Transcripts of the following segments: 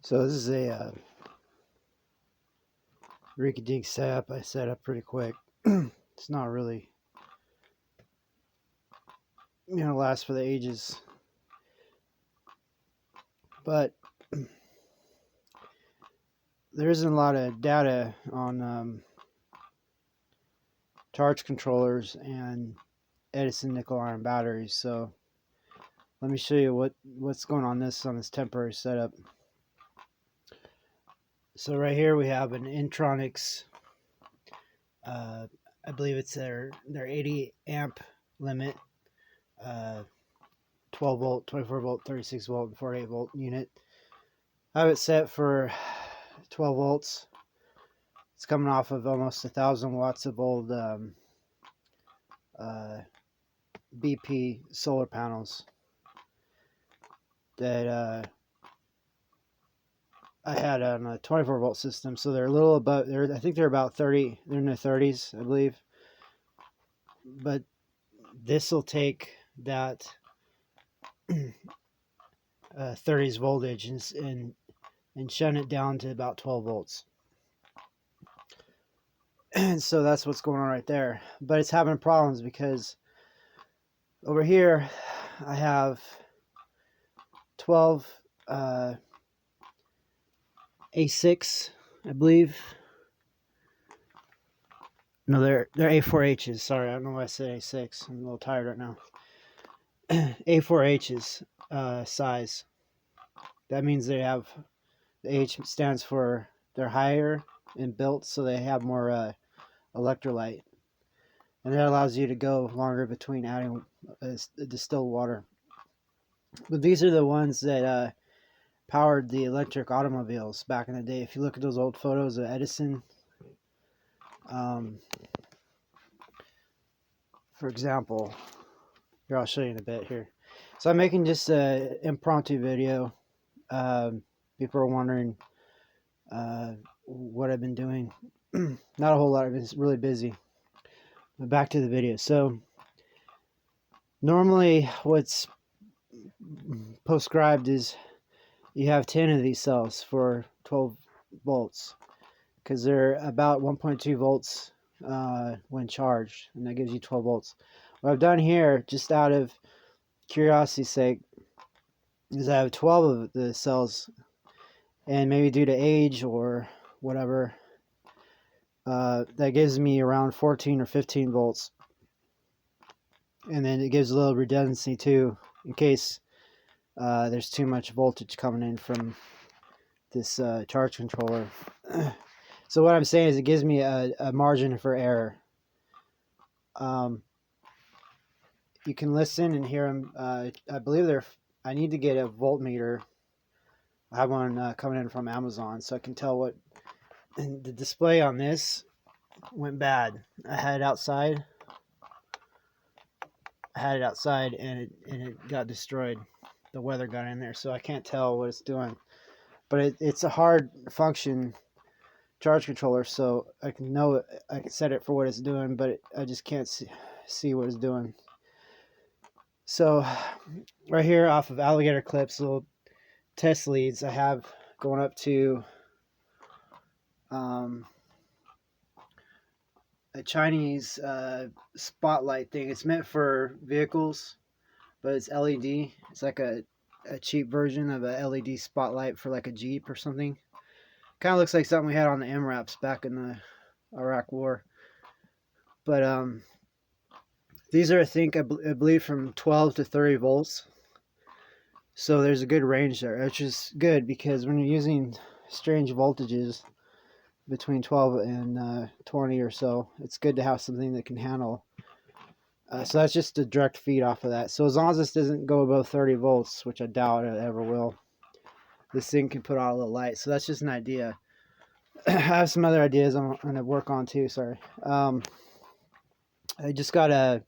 So this is a rinky-dink setup I set up pretty quick. It's not really, last for the ages. But there isn't a lot of data on charge controllers and Edison nickel iron batteries. So let me show you what's going on this temporary setup. So right here we have an Intronics. I believe it's their 80 amp limit, 12 volt, 24 volt, 36 volt, and 48 volt unit. I have it set for 12 volts. It's coming off of almost 1,000 watts of old BP solar panels that I had on a 24 volt system. So they're a little above. I think they're about 30. They're in the 30s, I believe. But this will take that 30s voltage and shut it down to about 12 volts. And so that's what's going on right there. But it's having problems because over here I have 12 A6, I believe. No, they're A4Hs. Sorry, I don't know why I said A6. I'm a little tired right now. A4Hs size. That means they have, the H stands for they're higher in built, so they have more electrolyte, and that allows you to go longer between adding distilled water. But these are the ones that powered the electric automobiles back in the day. If you look at those old photos of Edison, for example, here, I'll show you in a bit here. So I'm making just an impromptu video. People are wondering what I've been doing. Not a whole lot. I've been really busy. But back to the video. So normally what's prescribed is you have 10 of these cells for 12 volts because they're about 1.2 volts when charged, and that gives you 12 volts. What I've done here, just out of curiosity's sake, is I have 12 of the cells, and maybe due to age or whatever, that gives me around 14 or 15 volts. And then it gives a little redundancy too, in case there's too much voltage coming in from this charge controller. So what I'm saying is it gives me a margin for error. You can listen and hear them. I believe I need to get a voltmeter. I have one coming in from Amazon, so I can tell what. And the display on this went bad. I had it outside, and it got destroyed. The weather got in there, so I can't tell what it's doing. But it's a hard function charge controller, so I can set it for what it's doing, but I just can't see what it's doing. So right here off of alligator clips, little test leads I have going up to a Chinese spotlight thing. It's meant for vehicles, but it's LED. It's like a cheap version of a LED spotlight for like a Jeep or something. Kind of looks like something we had on the MRAPs back in the Iraq War. But these are, I believe, from 12 to 30 volts. So there's a good range there, which is good because when you're using strange voltages between 12 and 20 or so, it's good to have something that can handle. So that's just a direct feed off of that. So as long as this doesn't go above 30 volts, which I doubt it ever will, this thing can put out a little light. So that's just an idea. I have some other ideas I'm going to work on too. Sorry. I just got an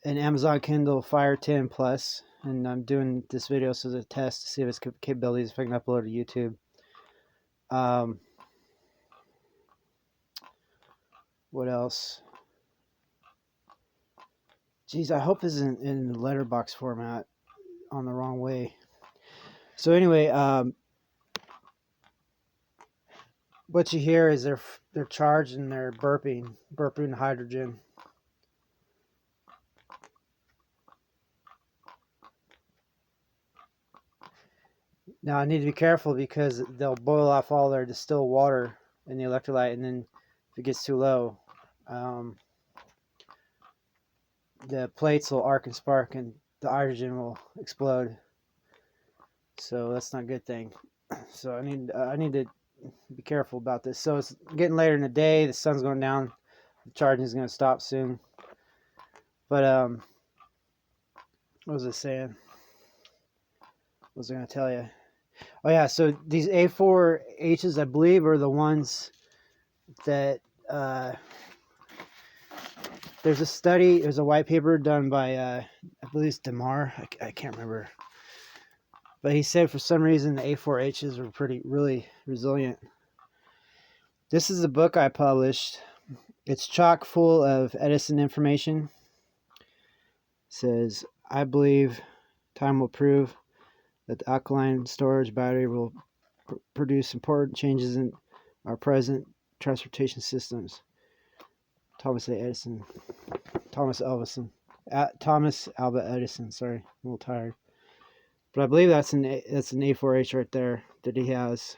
Amazon Kindle Fire 10 Plus, and I'm doing this video as a test to see if its capabilities if I can upload to YouTube. What else? Geez, I hope this isn't in the letterbox format on the wrong way. So anyway, what you hear is they're charged and they're burping hydrogen. Now I need to be careful because they'll boil off all their distilled water in the electrolyte, and then if it gets too low, the plates will arc and spark, and the hydrogen will explode. So that's not a good thing. So I need to be careful about this. So it's getting later in the day. The sun's going down. The charging is going to stop soon. But what was I saying? What was I going to tell you? Oh yeah. So these A4Hs, I believe, are the ones that there's a study. There's a white paper done by I believe it's Demar. I can't remember. But he said for some reason the A4Hs were really resilient. This is the book I published. It's chock full of Edison information. It says, I believe time will prove that the alkaline storage battery will produce important changes in our present transportation systems. Thomas Edison. Thomas Alva Edison. Sorry, I'm a little tired. But I believe that's an A4H right there that he has.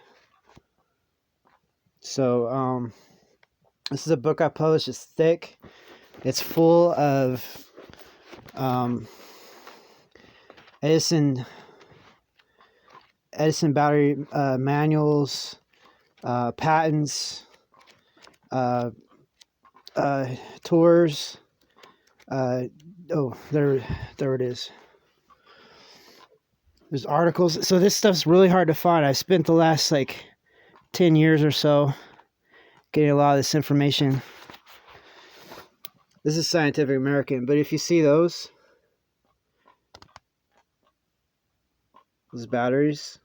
So this is a book I published. It's thick. It's full of Edison battery manuals, patents, tours. There it is. There's articles. So this stuff's really hard to find. I've spent the last 10 years or so getting a lot of this information. This is Scientific American, but if you see those batteries,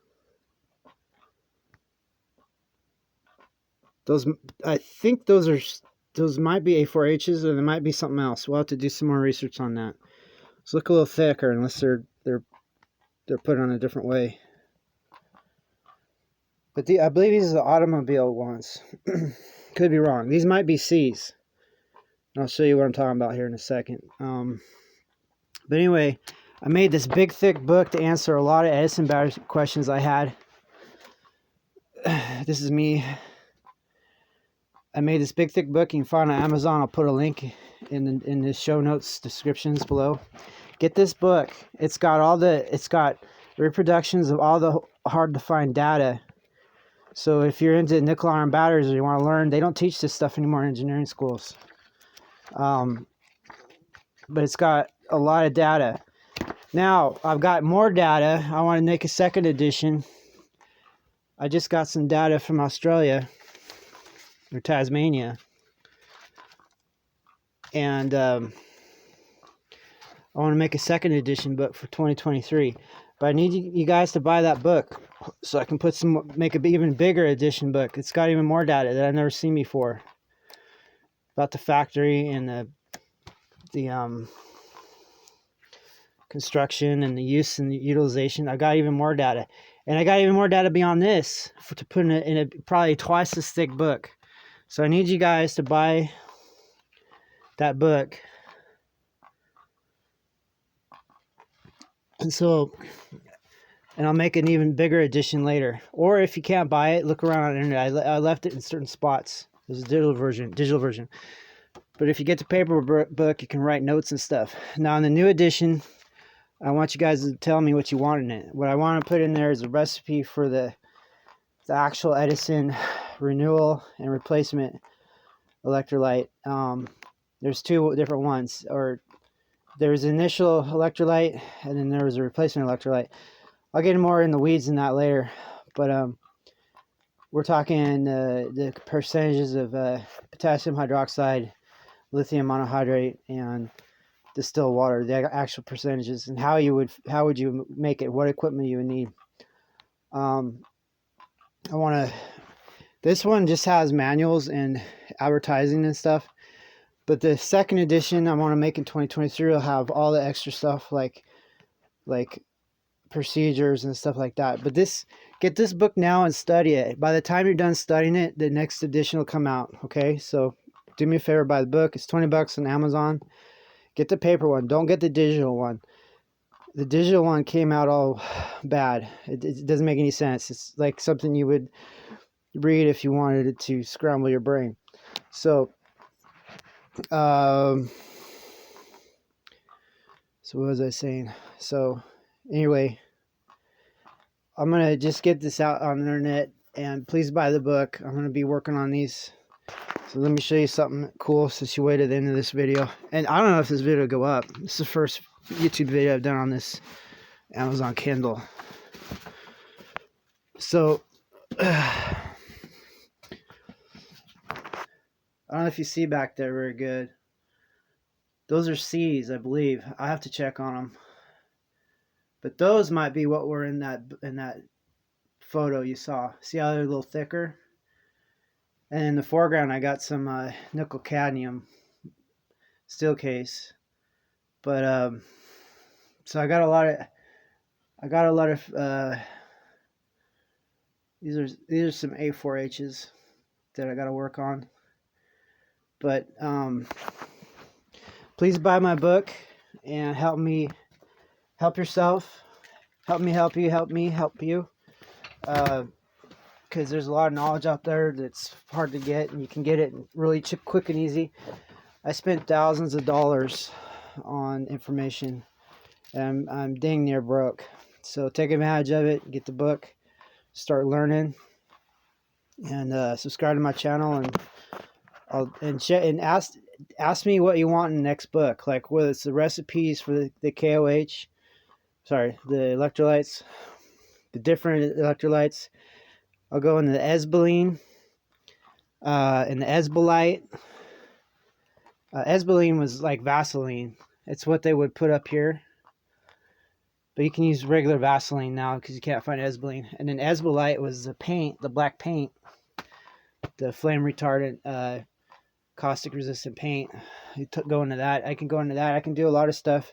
I think those might be A4Hs, or there might be something else. We'll have to do some more research on that. So look a little thicker, unless they're put on a different way. But I believe these are the automobile ones. Could be wrong. These might be C's. I'll show you what I'm talking about here in a second. But anyway, I made this big, thick book to answer a lot of Edison battery questions I had. This is me. I made this big, thick book. You can find it on Amazon. I'll put a link in the show notes descriptions below. Get this book. It's got reproductions of all the hard to find data. So if you're into nickel iron batteries or you want to learn, they don't teach this stuff anymore in engineering schools. But it's got a lot of data. Now, I've got more data. I want to make a second edition. I just got some data from Australia or Tasmania. And I want to make a second edition book for 2023. But I need you guys to buy that book so I can make an even bigger edition book. It's got even more data that I've never seen before about the factory and the construction and the use and the utilization. I got even more data, and I got even more data beyond this to put in a probably twice as thick book. So I need you guys to buy that book. And I'll make an even bigger edition later. Or if you can't buy it, look around on the internet. I left it in certain spots. There's a digital version. But if you get the paper book, you can write notes and stuff. Now in the new edition, I want you guys to tell me what you want in it. What I want to put in there is a recipe for the actual Edison renewal and replacement electrolyte. There's two different ones. Or there's initial electrolyte, and then there was a replacement electrolyte. I'll get more in the weeds in that later, but we're talking the percentages of potassium hydroxide, lithium monohydrate, and distilled water, the actual percentages, and how would you make it, what equipment you would need. This one just has manuals and advertising and stuff, but the second edition I want to make in 2023 will have all the extra stuff like procedures and stuff like that. But get this book now and study it. By the time you're done studying it, the next edition will come out. Okay, so do me a favor, buy the book. It's $20 on Amazon. Get the paper one. Don't get the digital one. The digital one came out all bad. It doesn't make any sense. It's like something you would read if you wanted it to scramble your brain. So, so what was I saying? So, anyway, I'm going to just get this out on the internet, and please buy the book. I'm going to be working on these. So let me show you something cool since you waited to the end of this video. And I don't know if this video will go up. This is the first YouTube video I've done on this Amazon Kindle. So, I don't know if you see back there very good. Those are C's, I believe. I have to check on them. But those might be what were in that photo you saw. See how they're a little thicker? And in the foreground, I got some nickel cadmium steel case. But so I got a lot of these are some A4H's that I got to work on. But please buy my book and help yourself. Help me help you, help me help you. Because there's a lot of knowledge out there that's hard to get, and you can get it really quick and easy. I spent thousands of dollars on information, and I'm dang near broke. So take advantage of it, get the book, start learning, and subscribe to my channel, and ask me what you want in the next book, like whether it's the recipes for the KOH, the electrolytes, the different electrolytes. I'll go into the Esbeline, and the Esbolite. Esbeline was like Vaseline. It's what they would put up here. But you can use regular Vaseline now because you can't find Esbeline. And then Esbolite was the paint, the black paint, the flame retardant, caustic resistant paint. You go into that. I can go into that. I can do a lot of stuff.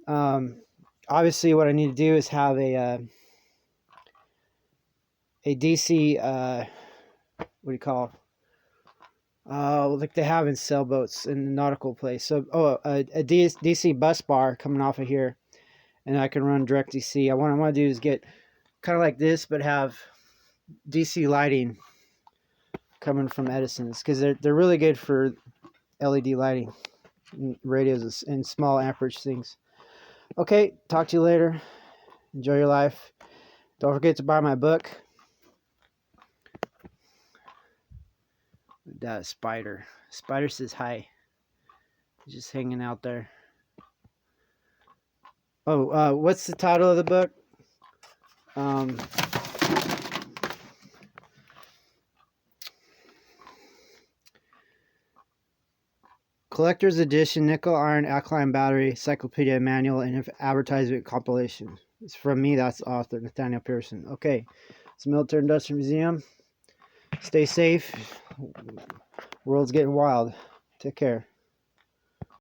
Obviously, what I need to do is have a DC, what do you call it? Like they have in sailboats in the nautical place. So, a DC bus bar coming off of here, and I can run direct DC. What I want to do is get kind of like this, but have DC lighting coming from Edison's, because they're really good for LED lighting, radios, and small amperage things. Okay, talk to you later. Enjoy your life. Don't forget to buy my book. That spider. Spider says hi. He's just hanging out there. Oh, what's the title of the book? Collector's Edition Nickel Iron Alkaline Battery Encyclopedia Manual and Advertisement Compilation. It's from me, that's the author, Nathaniel Pearson. Okay, it's Military Industrial Museum. Stay safe. World's getting wild. Take care.